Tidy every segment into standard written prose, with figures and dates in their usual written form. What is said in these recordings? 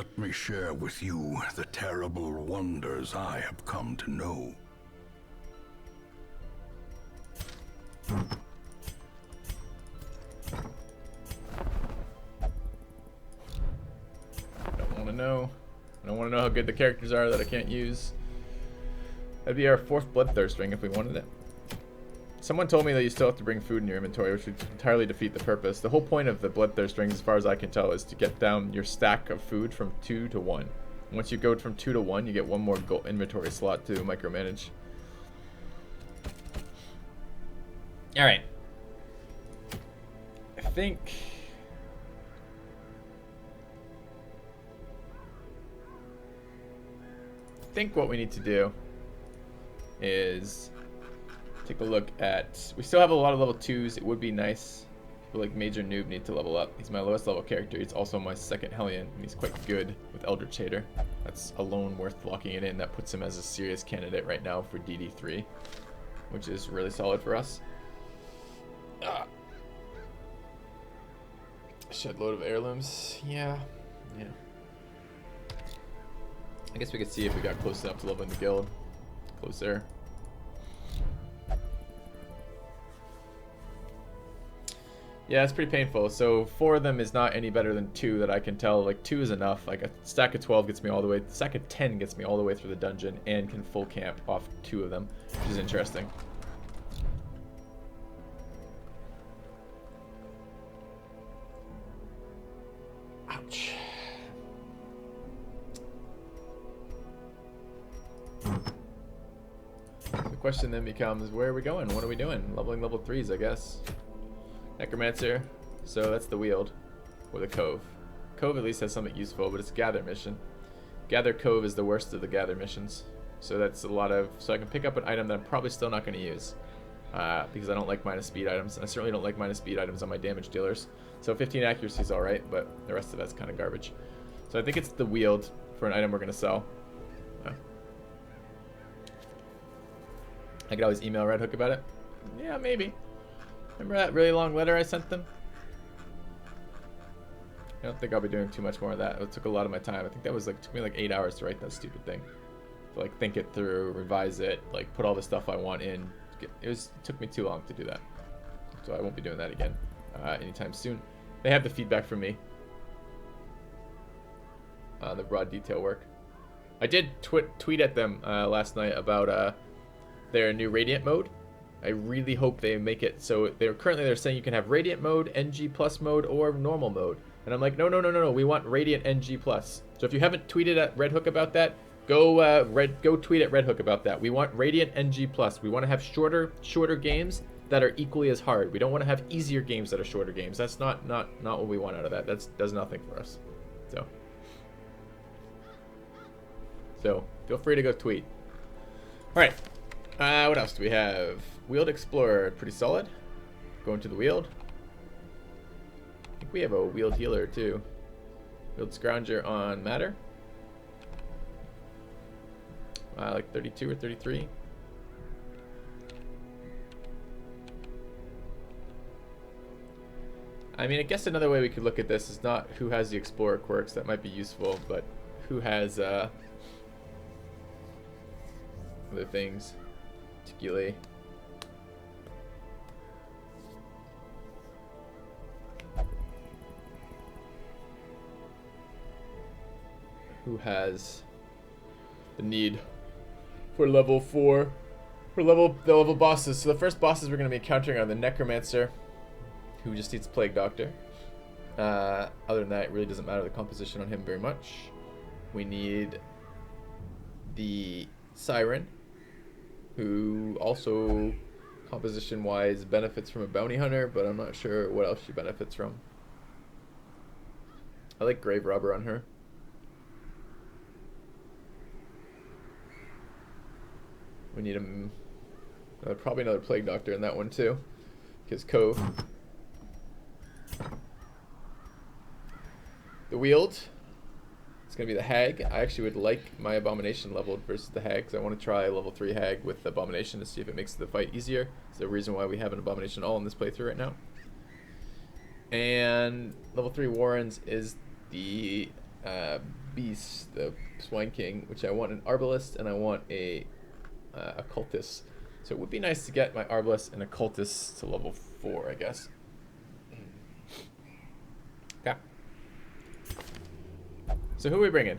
Let me share with you the terrible wonders I have come to know. Don't want to know. I don't want to know how good the characters are that I can't use. That'd be our 4th bloodthirst ring if we wanted it. Someone told me that you still have to bring food in your inventory, which would entirely defeat the purpose. The whole point of the bloodthirst rings, as far as I can tell, is to get down your stack of food from 2 to 1. Once you go from 2 to 1, you get 1 more inventory slot to micromanage. Alright. I think what we need to do is take a look at... We still have a lot of level 2s. It would be nice. But like Major Noob need to level up. He's my lowest level character. He's also my 2nd Hellion, and he's quite good with Eldritch Hater. That's alone worth locking it in. That puts him as a serious candidate right now for DD3, which is really solid for us. Shed load of heirlooms. Yeah. I guess we could see if we got close enough to leveling the guild. Closer. Yeah, it's pretty painful. So 4 of them is not any better than 2 that I can tell. Like 2 is enough. Like a stack of 12 gets me all the way. A stack of 10 gets me all the way through the dungeon and can full camp off 2 of them, which is interesting. Ouch. The question then becomes, where are we going? What are we doing? Leveling level 3s, I guess. Necromancer, so that's the Weald, or the Cove. Cove at least has something useful, but it's a gather mission. Gather Cove is the worst of the gather missions. So that's a lot of, so I can pick up an item that I'm probably still not going to use. Because I don't like minus speed items, and I certainly don't like minus speed items on my damage dealers. So 15 accuracy is alright, but the rest of that's kind of garbage. So I think it's the Weald for an item we're going to sell. I could always email Red Hook about it. Yeah, maybe. Remember that really long letter I sent them? I don't think I'll be doing too much more of that. It took a lot of my time. I think that was like, took me like 8 hours to write that stupid thing. To like think it through, revise it, like put all the stuff I want in. It took me too long to do that. So I won't be doing that again anytime soon. They have the feedback from me. The raw detail work. I did tweet at them last night about their new Radiant mode. I really hope they make it so they're saying you can have Radiant mode, NG plus mode, or normal mode. And I'm like, no, we want Radiant NG plus. So if you haven't tweeted at Red Hook about that, go tweet at Red Hook about that. We want Radiant NG plus. We want to have shorter games that are equally as hard. We don't want to have easier games that are shorter games. That's not what we want out of that. That does nothing for us. So feel free to go tweet. All right. What else do we have? Weald Explorer, pretty solid. Going to the Weald. I think we have a Weald Healer too. Weald Scrounger on Matter. Like 32 or 33. I mean, I guess another way we could look at this is not who has the Explorer quirks. That might be useful, but who has other things. Particularly who has the need for level 4 for the level bosses. So the first bosses we're going to be encountering are the Necromancer, who just needs Plague Doctor. Other than that, it really doesn't matter the composition on him very much. We need the Siren, who also composition wise benefits from a bounty hunter, but I'm not sure what else she benefits from. I like Grave Robber on her. We need probably another Plague Doctor in that one too, because Cove. The Weald. It's going to be the Hag. I actually would like my Abomination leveled versus the Hag, because I want to try a level 3 Hag with Abomination to see if it makes the fight easier. It's the reason why we have an Abomination all in this playthrough right now. And level 3 Warrens is the beast, the Swine King, which I want an Arbalist and I want a Occultist. So it would be nice to get my Arbalist and Occultist to level 4, I guess. Okay. So who are we bringing?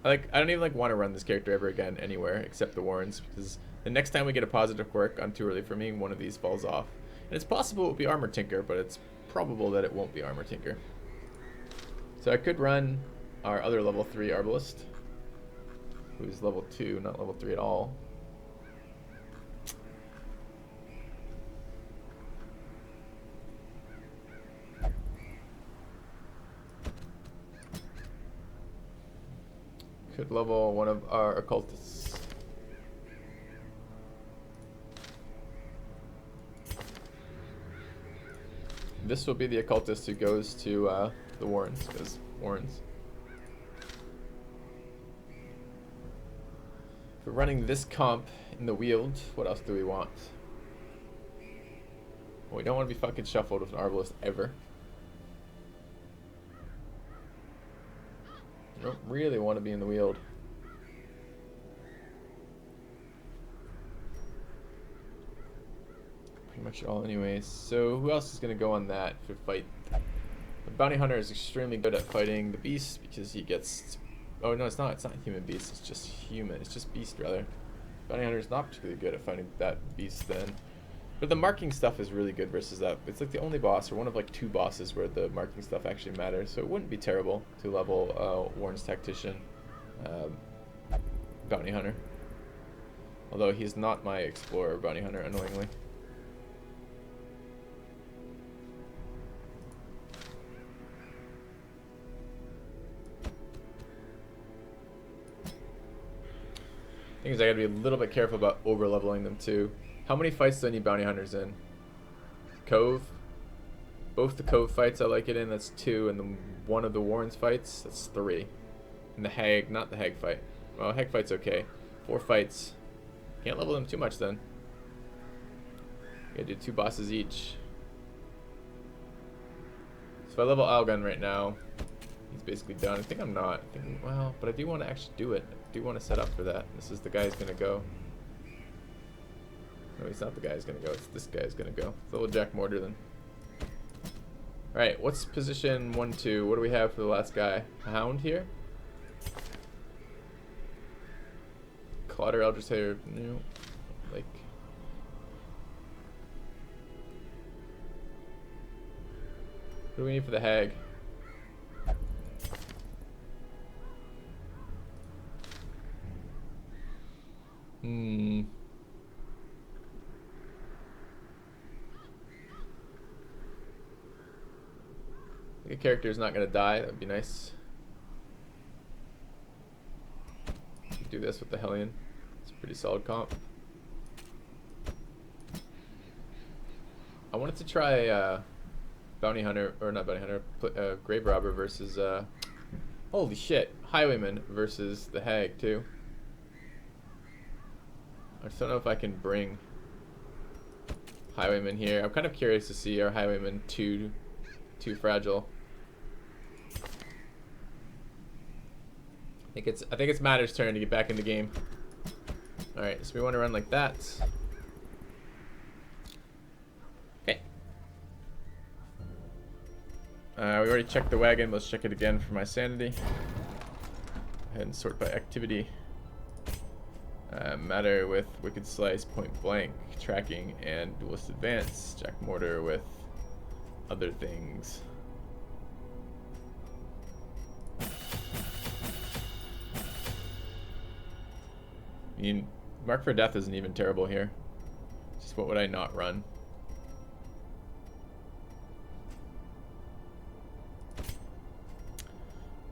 I don't even want to run this character ever again anywhere except the Warrens, because the next time we get a positive quirk on Too Early for Me, one of these falls off. And it's possible it will be Armor Tinker, but it's probable that it won't be Armor Tinker. So I could run our other level 3 Arbalist, who's level 2, not level 3 at all. Could level one of our Occultists. This will be the Occultist who goes to the Warrens, because Warrens. If we're running this comp in the Weald, what else do we want? Well, we don't want to be fucking shuffled with an Arbalist ever. I don't really want to be in the Weald. Pretty much all anyways. So who else is going to go on that for fight? The Bounty Hunter is extremely good at fighting the Beast because he gets... Oh no, it's not Human Beast, it's just Human. It's just Beast rather. Bounty Hunter is not particularly good at fighting that Beast then. But the marking stuff is really good versus that. It's like the only boss, or one of like 2 bosses, where the marking stuff actually matters. So it wouldn't be terrible to level Warren's Tactician, Bounty Hunter. Although he's not my Explorer Bounty Hunter, annoyingly. Thing is, I gotta be a little bit careful about over leveling them too. How many fights do I need Bounty Hunters in? Cove. Both the Cove fights I like it in, that's 2, and the one of the Warrens fights, that's 3. And the Hag, not the Hag fight. Well, Hag fight's okay. 4 fights. Can't level them too much then. Gotta do 2 bosses each. So if I level Algun right now, he's basically done. I think I'm not. Well, but I do want to actually do it. I do want to set up for that. This is the guy who's gonna go. No, he's not the guy who's gonna go. It's this guy who's gonna go. It's a little Jack Mortar then. Alright, what's position 1, 2? What do we have for the last guy? A Hound here? Clotter, Eldritch Hair, no. Like. What do we need for the Hag? The character is not going to die. That would be nice. Do this with the Hellion. It's a pretty solid comp. I wanted to try Bounty Hunter, or not Bounty Hunter, Grave Robber versus, holy shit, Highwayman versus the Hag too. I just don't know if I can bring Highwayman here. I'm kind of curious to see our Highwayman too fragile. I think it's Matter's turn to get back in the game. Alright, so we want to run like that. Okay. We already checked the wagon. Let's check it again for my sanity. Go ahead and sort by activity. Matter with Wicked Slice, Point Blank, Tracking, and Duelist Advance. Jack Mortar with other things. I mean, Mark for Death isn't even terrible here. Just what would I not run?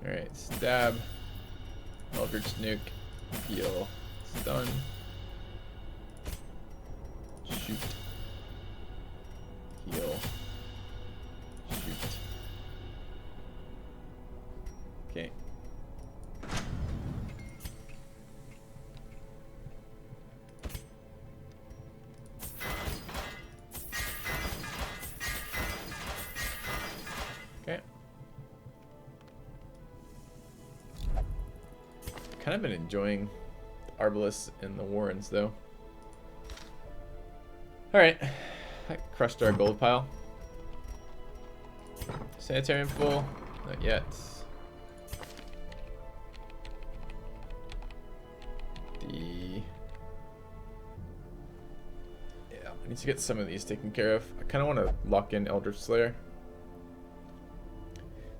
Alright, stab, Eldritch Nuke, heal, stun, shoot, heal, shoot. Okay. Okay. kind of been enjoying the Arbalest and the Warrens, though. Alright. That crushed our gold pile. Sanitarium full? Not yet. Yeah, I need to get some of these taken care of. I kind of want to lock in Eldritch Slayer.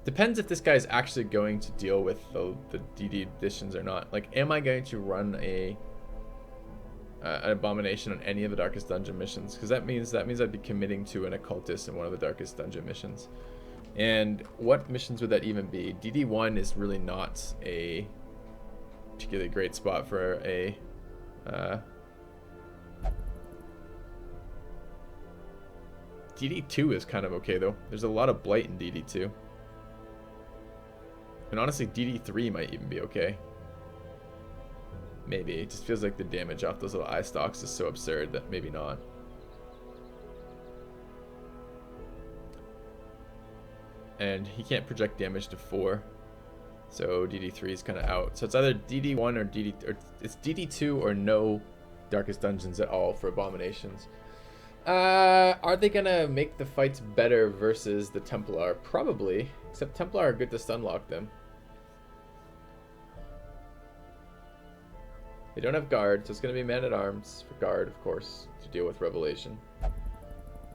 Depends if this guy's actually going to deal with the DD additions or not. Like, am I going to run an abomination on any of the Darkest Dungeon missions? Because that means I'd be committing to an occultist in one of the Darkest Dungeon missions. And what missions would that even be? DD1 is really not a particularly great spot for a DD2 is kind of okay though. There's a lot of blight in DD2. And honestly, DD3 might even be okay. Maybe. It just feels like the damage off those little eye stalks is so absurd that maybe not. And he can't project damage to 4. So DD3 is kind of out. So it's either DD1 or it's DD2 or no Darkest Dungeons at all for abominations. Are they gonna make the fights better versus the Templar? Probably. Except Templar are good to stunlock them. They don't have guard, so it's gonna be man-at-arms for guard, of course, to deal with Revelation.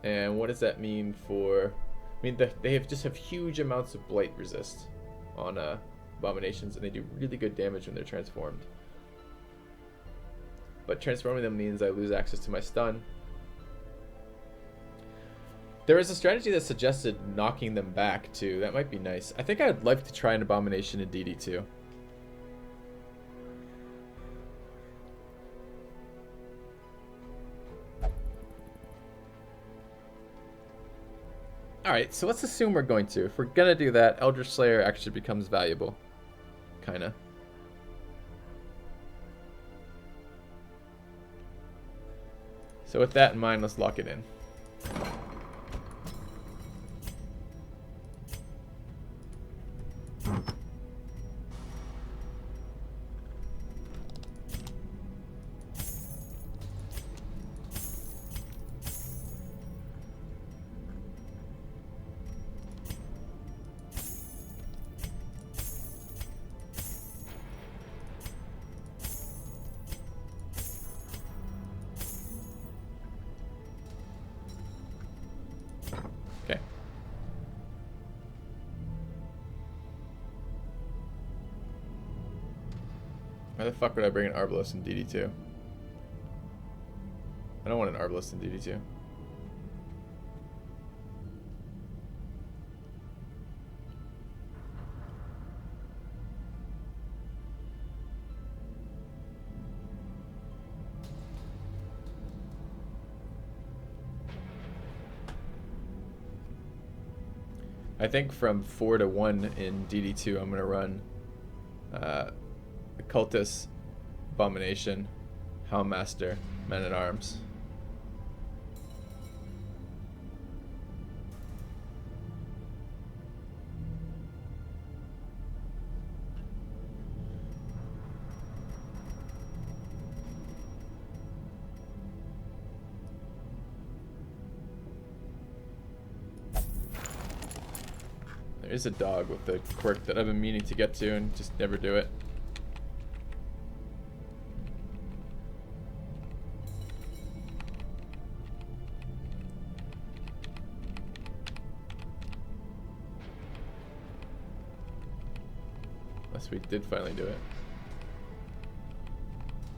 And what does that mean for? I mean, they just have huge amounts of blight resist on abominations, and they do really good damage when they're transformed. But transforming them means I lose access to my stun. There is a strategy that suggested knocking them back too. That might be nice. I think I'd like to try an abomination in DD2. Alright, so let's assume we're going to. If we're gonna do that, Eldritch Slayer actually becomes valuable. Kinda. So with that in mind, let's lock it in. Okay. Why the fuck would I bring an Arbalest in DD2? I don't want an Arbalest in DD2. I think from 4 to 1 in DD2, I'm going to run Occultist, Abomination, Houndmaster, Man-at-Arms. There is a dog with the quirk that I've been meaning to get to and just never do it. Unless we did finally do it.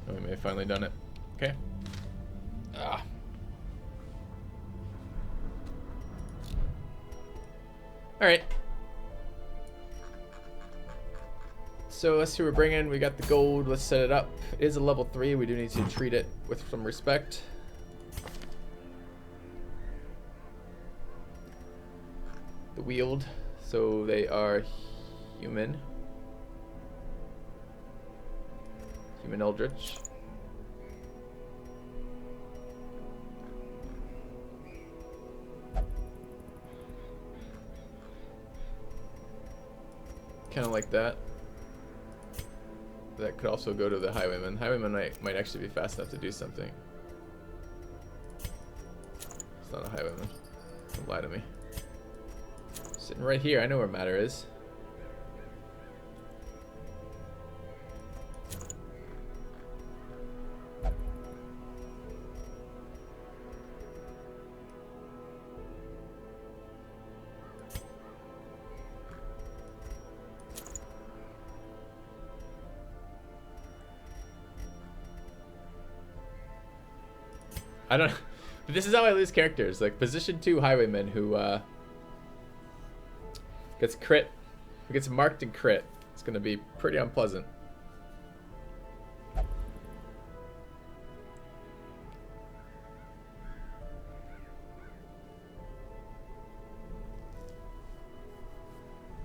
Oh, we may have finally done it. Okay. Ah. Alright. So let's see what we're bringing. We got the gold. Let's set it up. It is a level 3. We do need to treat it with some respect. The wield. So they are human. Human Eldritch. Kind of like that. that could also go to the highwayman. Highwayman might actually be fast enough to do something. It's not a highwayman. Don't lie to me. Sitting right here. I know where Matter is. I don't know. But this is how I lose characters. Like position 2 highwayman who gets crit, who gets marked and crit. It's gonna be pretty unpleasant.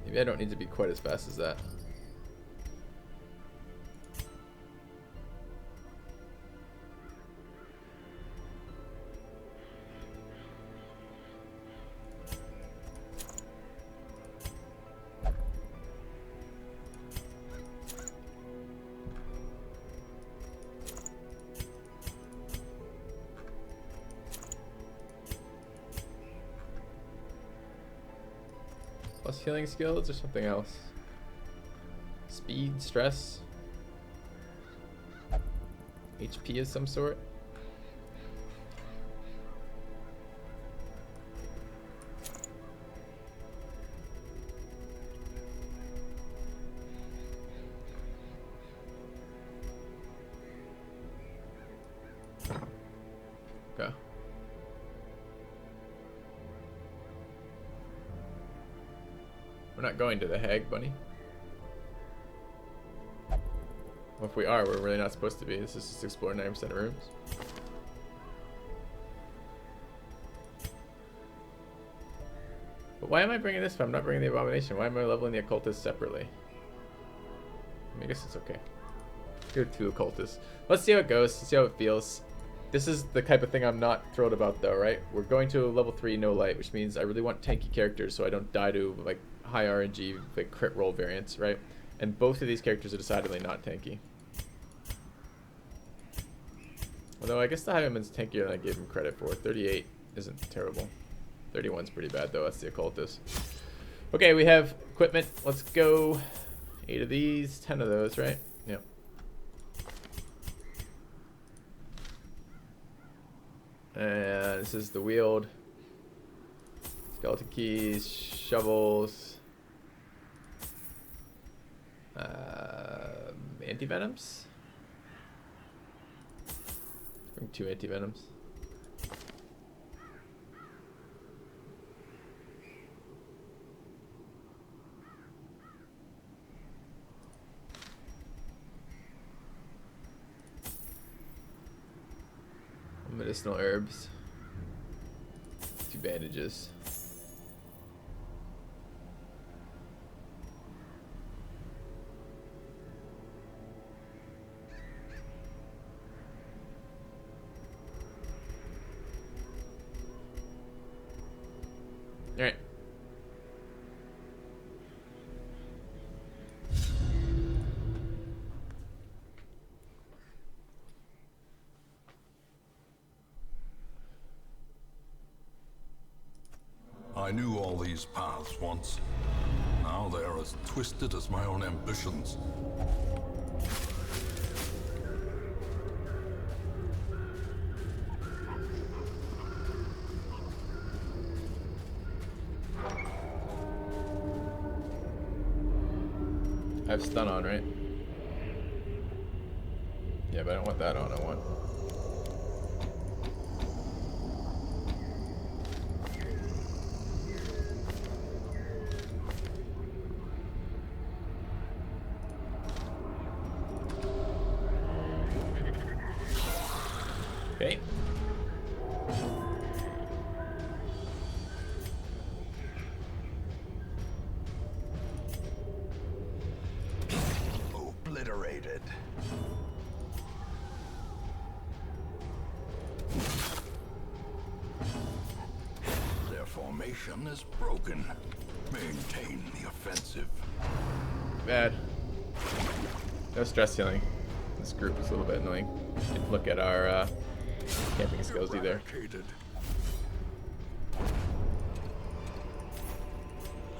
Maybe I don't need to be quite as fast as that. Plus healing skills or something else? Speed, stress, HP of some sort. Okay. We're not going to the Hag Bunny. Well, if we are, we're really not supposed to be. This is just explore 9% of rooms. But why am I bringing this if I'm not bringing the Abomination? Why am I leveling the Occultist separately? I guess it's okay. Go to Occultist. Let's see how it goes. See how it feels. This is the type of thing I'm not thrilled about though, right? We're going to a level 3 no light, which means I really want tanky characters so I don't die to like high RNG, like crit roll variants, right? And both of these characters are decidedly not tanky. Although I guess the Highwayman's tankier than I gave him credit for. 38 isn't terrible. 31's pretty bad though, that's the Occultist. Okay, we have equipment. Let's go. 8 of these, 10 of those, right? Yep. And this is the wield. Skeleton keys, shovels, anti-venoms. Bring 2 anti-venoms. Medicinal herbs. 2 bandages. All right. I knew all these paths once. Now they are as twisted as my own ambitions. I have stun on, right? Yeah, but I don't want that on. I want. Okay. Obliterated. Their formation is broken. Maintain the offensive. Bad. No stress healing. This group is a little bit annoying. Didn't look at our camping skills either.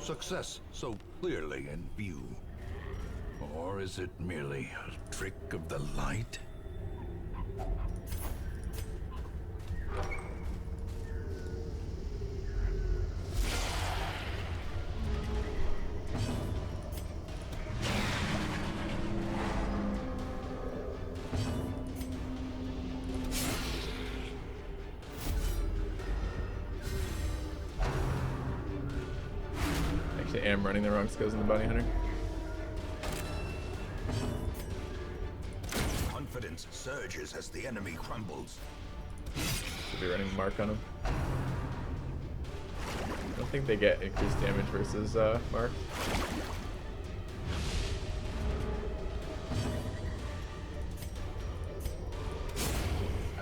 Success so clearly in view. Or is it merely a trick of the light? Actually, I am running the wrong skills in the bounty hunter. Confidence surges as the enemy crumbles. Should be running Mark on him. I don't think they get increased damage versus Mark.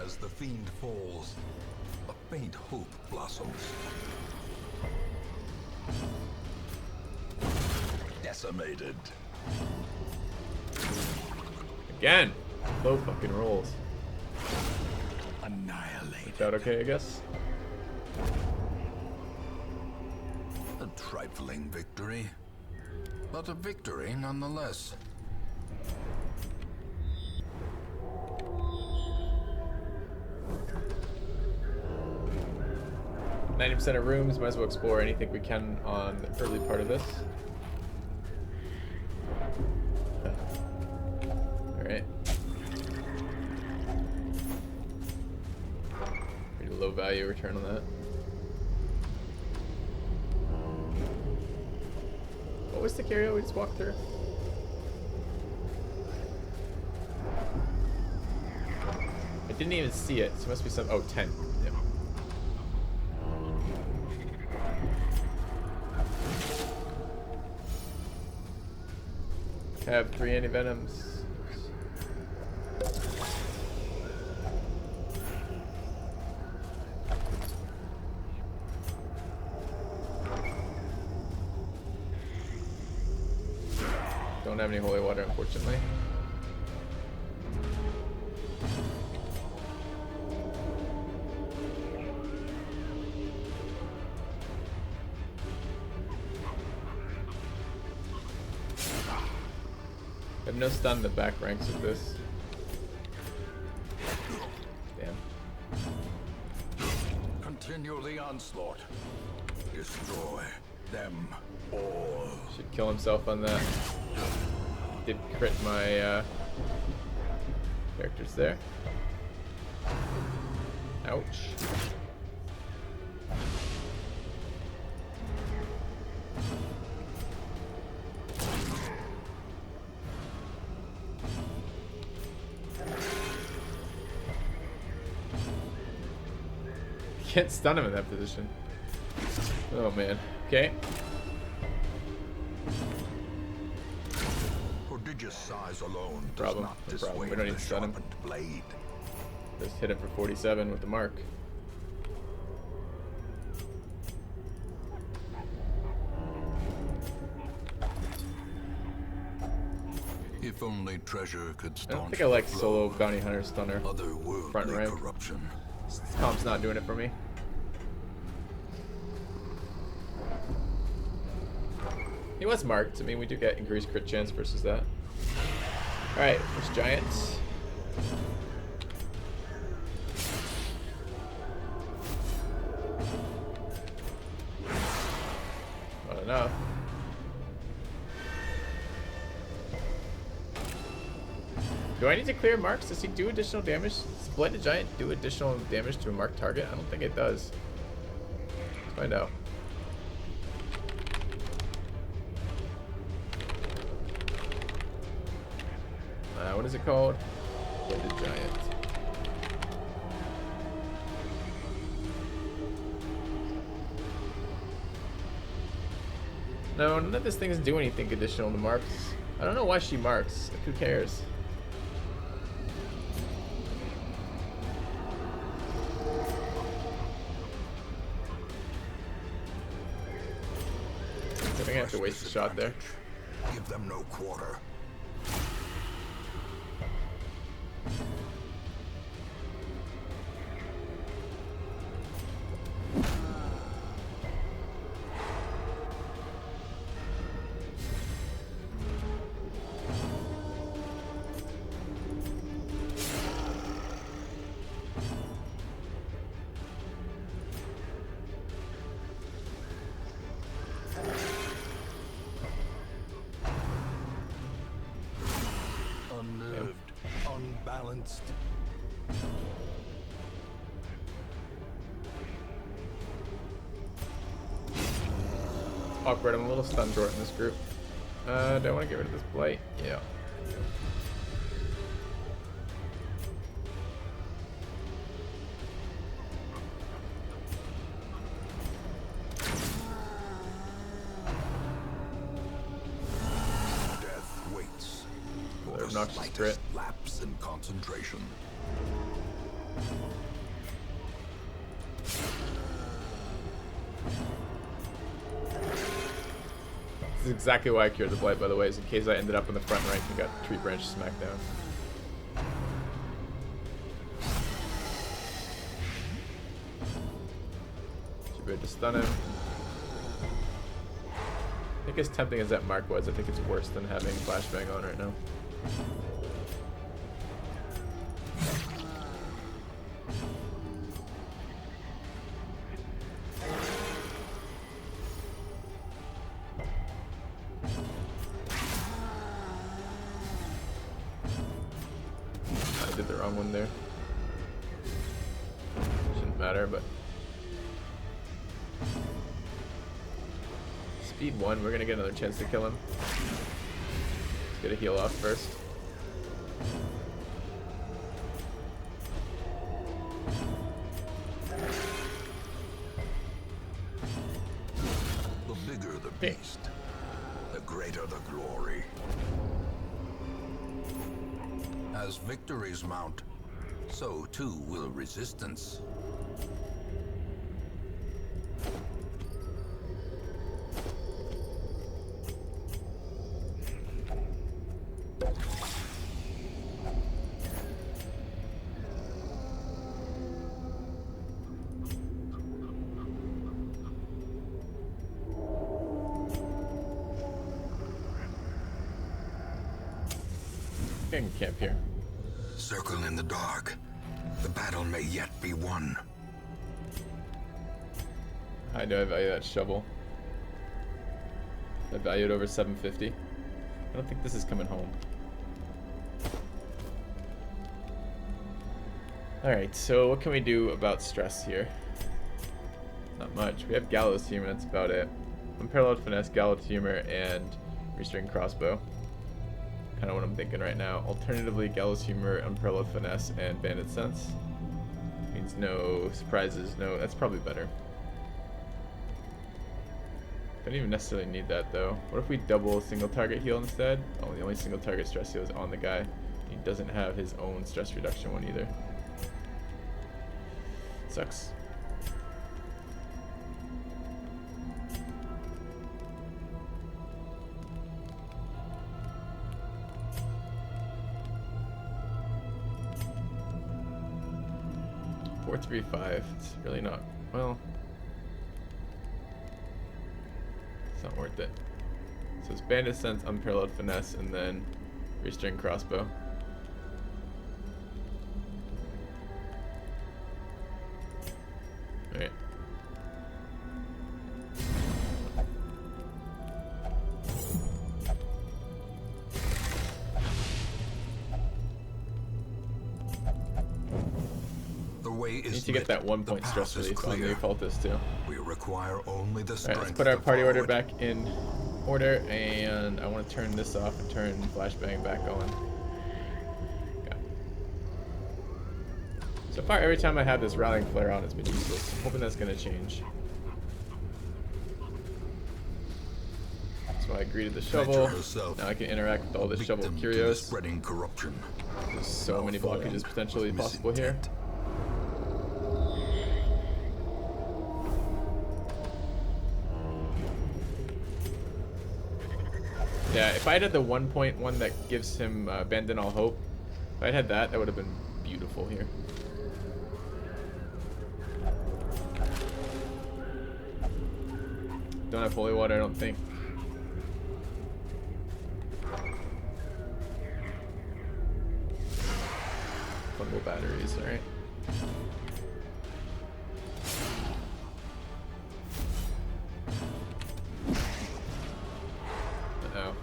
As the fiend falls, a faint hope blossoms. Decimated. Again! Low fucking rolls. Annihilated. Worked out okay, I guess. A trifling victory, but a victory nonetheless. %90 of rooms, might as well explore anything we can on the early part of this. Alright. Pretty low value return on that. What was the carryout we just walked through? I didn't even see it, so it must be some. Oh, 10. Yep. I have 3 anti-venoms. Don't have any holy water, unfortunately. I have no stun in the back ranks of this. Damn. Continue the onslaught. Destroy them all. Should kill himself on that. Did crit my characters there. Ouch. Can't stun him in that position. Oh man. Okay. Prodigious size alone does Problem. not No problem. dissuade We don't need the to stun him. sharpened blade. Just hit him for 47 with the mark. If only treasure could I staunch don't think I like the solo flow bounty hunter stunner. of otherworldly front rank. corruption. This comp's not doing it for me. He was marked. I mean, we do get increased crit chance versus that. Alright, first giants. Not enough. Do I need to clear marks? Does he do additional damage? Does Blended Giant do additional damage to a marked target? I don't think it does. Let's find out. What is it called? Blended Giant. No, none of these things do anything additional to marks. I don't know why she marks. Like, who cares? I think I have to waste a shot there. Give them no quarter. balanced. Awkward. I'm a little stun short in this group. Do I want to get rid of this blight? Yeah. Death waits. Another obnoxious crit. Lapse in concentration. This is exactly why I cured the blight, by the way, is in case I ended up in the front rank and got tree branch smacked down. Should be able to stun him. I think as tempting as that mark was, I think it's worse than having flashbang on right now. I did the wrong one there. Shouldn't matter, but speed 1, we're gonna get another chance to kill him. Let's get a heal off first. The bigger the beast, the greater the glory. As victories mount, so too will resistance. I can camp here. Circle in the dark. The battle may yet be won. I know I value that shovel. I value it over 750. I don't think this is coming home. Alright, so what can we do about stress here? Not much. We have gallows humor, that's about it. Unparalleled finesse, gallows humor, and restrained crossbow. Kind of what I'm thinking right now. Alternatively, gallows humor, unparalleled finesse, and bandit sense. Means no surprises, no. That's probably better. Don't even necessarily need that though. What if we double single target heal instead? Oh, the only single target stress heal is on the guy. He doesn't have his own stress reduction one either. Sucks. $435. It's really not. Well, it's not worth it. So it's bandit sense, unparalleled finesse, and then restrained crossbow. Alright. Is need to get that 1 point stress relief on the occultist too. We require only the strength. Alright, let's put our party order back in order, and I want to turn this off and turn flashbang back on. Okay. So far, every time I have this rallying flare on, it's been useless. I'm hoping that's going to change. So I greeted the shovel. Now I can interact with all the shovel curios. Spreading corruption. There's so many blockages potentially possible here. Yeah, if I had the 1.1 that gives him abandon all hope, if I had that, that would have been beautiful here. Don't have holy water, I don't think. Fungal batteries, alright. Uh-oh.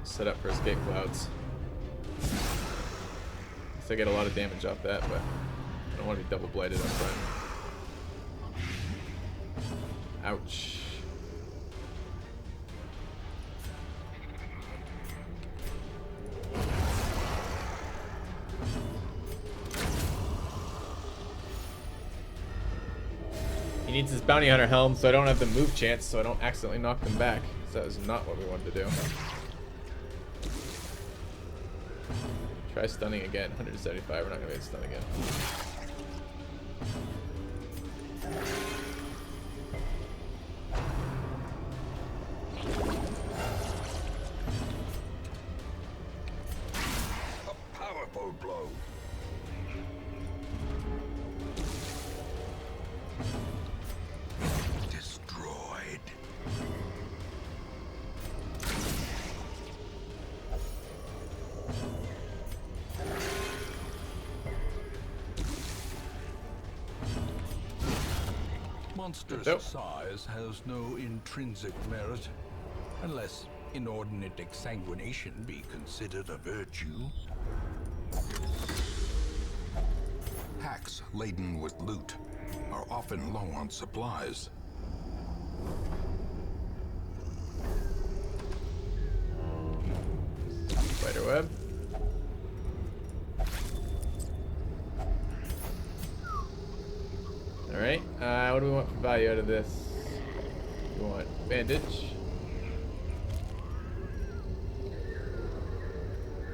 Set up for escape clouds. I get a lot of damage off that, but I don't want to be double blighted up front. Ouch. He needs his bounty hunter helm so I don't have the move chance, so I don't accidentally knock them back. So that is not what we wanted to do. Try stunning again. 175. We're not gonna be able to stun again. A powerful blow. Destroyed. Monster's size has no intrinsic merit, unless inordinate exsanguination be considered a virtue. Hacks laden with loot are often low on supplies. Spider web. Alright, what do we want for value out of this? We want bandage.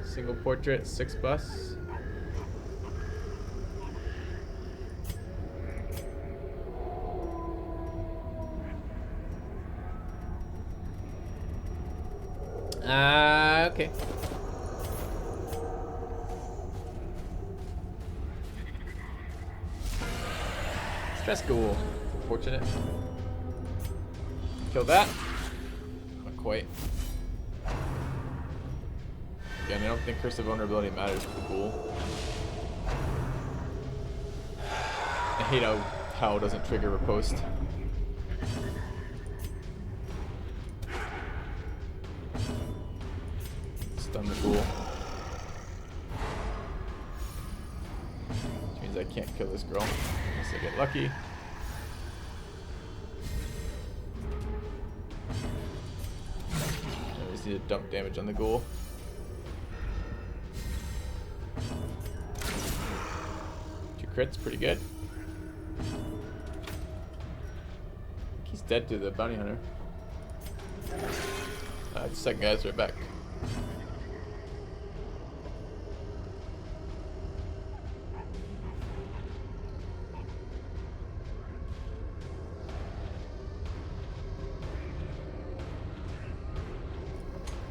Single portrait, 6 bus. Okay. Stress ghoul. Fortunate. Kill that. Not quite. Again, I don't think Curse of Vulnerability matters for the ghoul. I hate how POW doesn't trigger riposte. Stun the ghoul. Which means I can't kill this girl unless I get lucky. I just need to dump damage on the ghoul. Crits, pretty good. He's dead to the bounty hunter. Second guy's right back.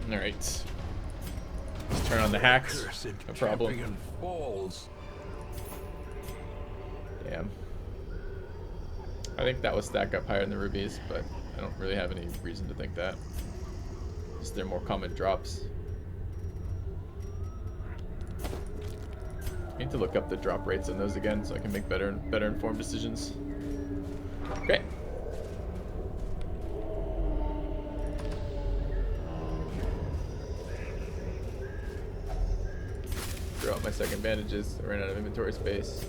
All right. Let's turn on the hacks. No problem. Falls. Damn. I think that will stack up higher than the rubies, but I don't really have any reason to think that. Just they're more common drops. I need to look up the drop rates on those again so I can make better informed decisions. Okay. Throw out my second bandages. I ran out of inventory space.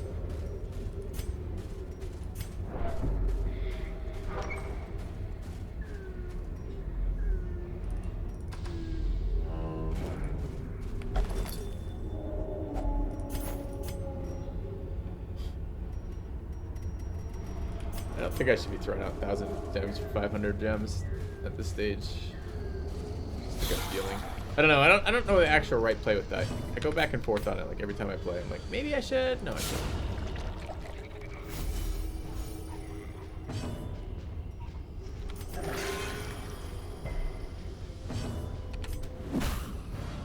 I don't think I should be throwing out 1,000 gems for 500 gems at this stage. Just like a feeling. I don't know. I don't know the actual right play with that. I go back and forth on it like every time I play. I'm like, maybe I should. No, I shouldn't.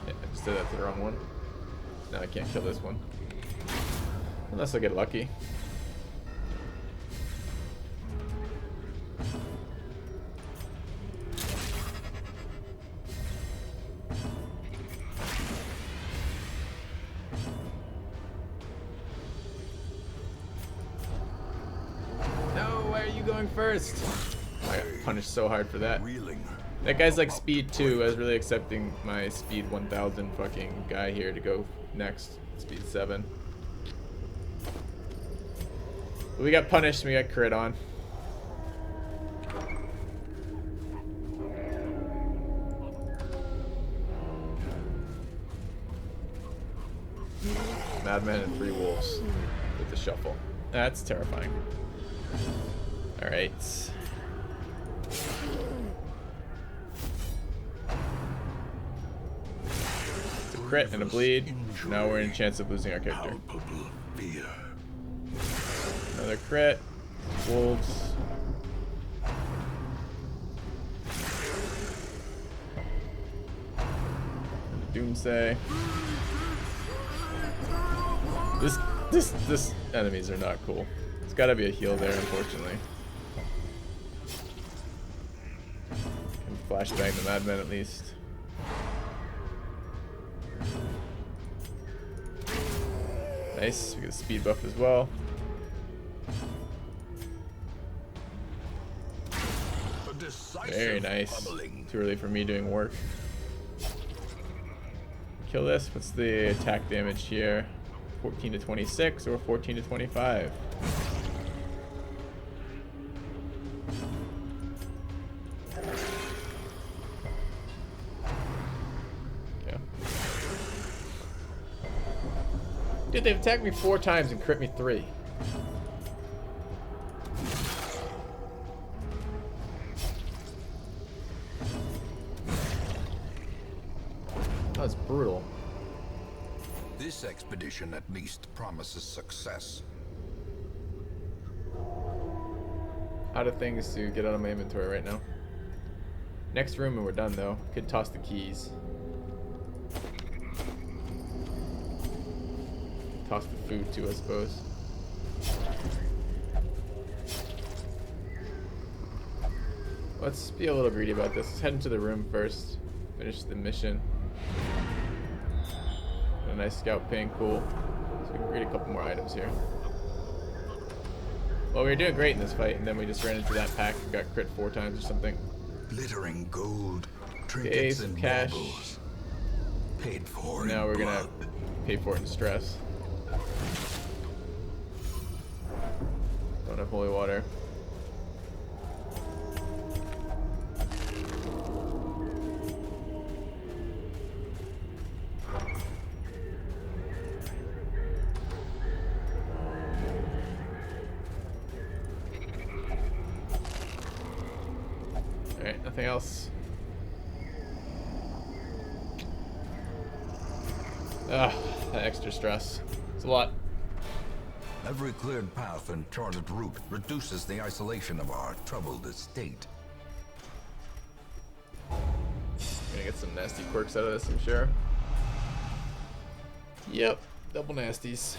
Yeah, I just did that to the wrong one. Now I can't kill this one. Unless I get lucky. Going first. I got punished so hard for that. Reeling That guy's like speed 2. I was really accepting my speed 1000 fucking guy here to go next. Speed 7. But we got punished. We got crit on. Madman and 3 wolves with the shuffle. That's terrifying. Alright. Crit and a bleed. Now we're in a chance of losing our character. Another crit. Wolves. Doomsday. This enemies are not cool. There's gotta be a heal there, unfortunately. Can flashbang the madman at least. Nice, we get a speed buff as well. Very nice. Too early for me doing work. Kill this. What's the attack damage here? 14 to 26 or 14 to 25? Okay. Dude, they've attacked me 4 times and crit me 3. That's brutal. This expedition at least promises success. Out of things to get out of my inventory right now. Next room and we're done though. Could toss the keys. Toss the food too, I suppose. Let's be a little greedy about this. Let's head into the room first. Finish the mission. A nice scout ping, cool. So we can read a couple more items here. Well, we were doing great in this fight, and then we just ran into that pack and got crit 4 times or something. Glittering gold, trinkets Okay, and cash. baubles. Paid for Now in we're gonna blood. pay for it in stress. Don't have holy water. Alright, nothing else. Ugh, that extra stress. It's a lot. Every cleared path and charted route reduces the isolation of our troubled estate. Gonna get some nasty quirks out of this, I'm sure. Yep, double nasties.